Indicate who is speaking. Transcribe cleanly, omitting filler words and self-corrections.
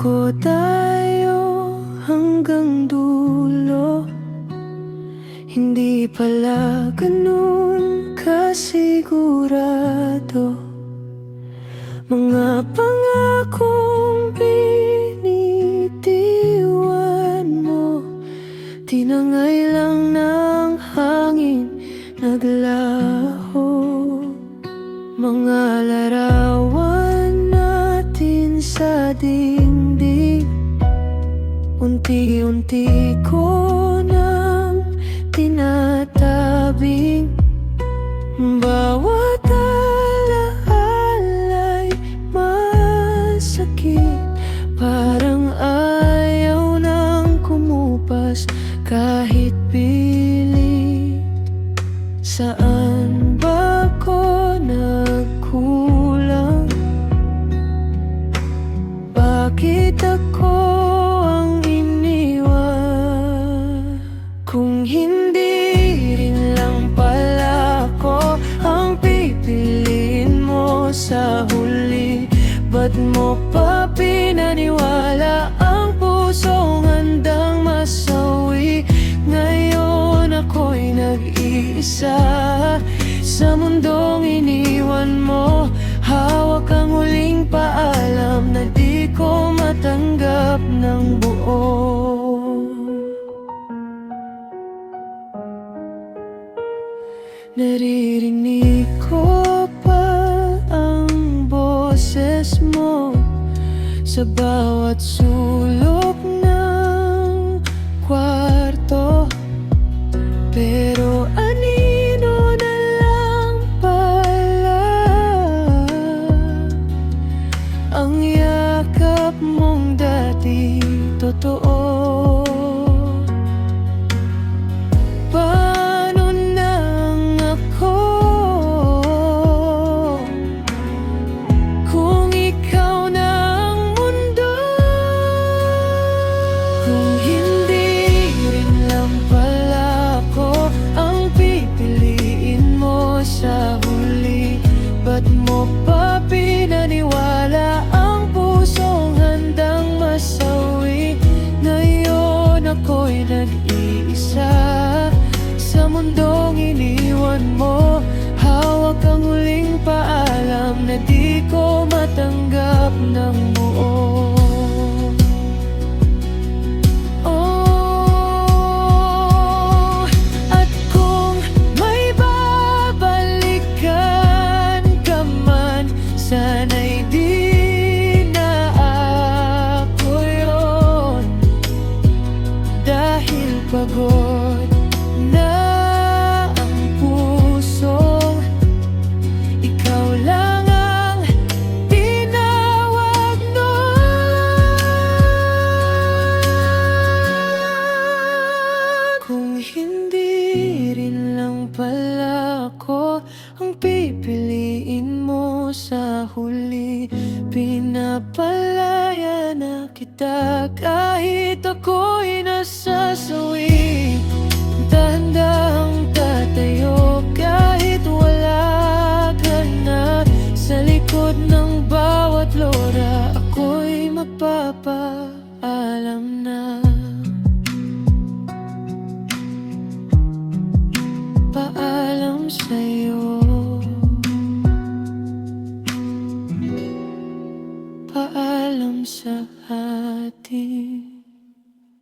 Speaker 1: ko tayo hanggang dulo. Hindi pala ganun kasigurado. Mga pangakong binitiwan mo, tinangay lang ng hangin, naglaho. Mga larawan natin sa dingding, unti-unti ko nang tinatabing. Bawat alaala'y masakit, parang ayaw nang kumupas kahit pilit. Saan ba ko nagkulang? Bakit ako ang iniwan? Kung hindi rin lang pala ako ang pipiliin mo sa huli, ba't mo pa pinaniwala ang pusong handang masawi? Ngayon ako'y nag-iisa sa mundong iniwan mo. Hawak ang huling paalam na di ko matanggap ng buo. Naririnig ko pa ang boses mo sa bawat sulok ng kwarto, pero anino na lang pala ang yakap mong dati totoo. Paano nang ako kung ikaw na ang mundo? Kung hindi rin lang pala ako ang pipiliin mo sa huli, ba't mo pa pinaniwala ang pusong handang masawi? Ngayon ako'y nag-iisa sa mundong iniwan mo. Hawak ang huling paalam na di ko matanggap ng buo. Oh, at kung may babalikan ka man, sana'y di na ako yun, dahil pagod na ang pusong ikaw lang ang tinawag nun. Kung hindi rin lang pala ako ang pipiliin mo sa huli, pinapalaya na kita kahit ako'y nasasawi. Dahan-dahang tatayo kahit wala ka na. Sa likod ng bawat lora ako'y magpapaalam na. Paalam sa'yo, paalam sa atin.